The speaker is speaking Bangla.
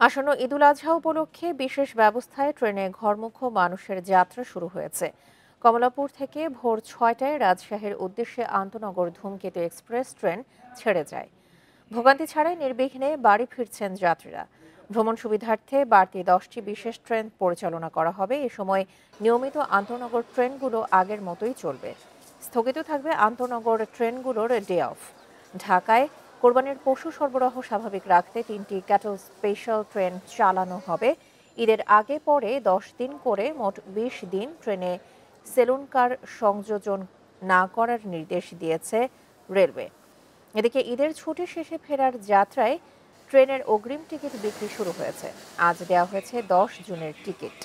আসন্ন ঈদুল আজহা উপলক্ষে বিশেষ ব্যবস্থায় ট্রেনে ঘরমুখো মানুষের যাত্রা শুরু হয়েছে। কমলাপুর থেকে ভোর ৬টায় রাজশাহীর উদ্দেশ্যে আন্তনগর ধূমকেতু এক্সপ্রেস ট্রেন ছেড়ে যায়। ভোগান্তি ছাড়াই নির্বিঘ্নে বাড়ি ফিরছেন যাত্রীরা। ভ্রমণ সুবিধার্থে বাড়তি ১০টি বিশেষ ট্রেন পরিচালনা করা হবে। এ সময় নিয়মিত আন্তনগর ট্রেনগুলো আগের মতোই চলবে। স্থগিত থাকবে আন্তনগর ট্রেনগুলোর ডে অফ। ঢাকায় কোরবানির পশু সরবরাহ স্বাভাবিক রাখতে ৩টি ক্যাটল স্পেশাল ট্রেন চালানো হবে। ঈদের আগে পরে ১০ দিন করে মোট ২০ দিন ট্রেনে সেলুন কার সংযোজন না করার নির্দেশ দিয়েছে রেলওয়ে। এদিকে ঈদের ছুটি শেষে ফেরার যাত্রায় ট্রেনের অগ্রিম টিকিট বিক্রি শুরু হয়েছে। আজ দেওয়া হয়েছে ১০ জুনের টিকিট।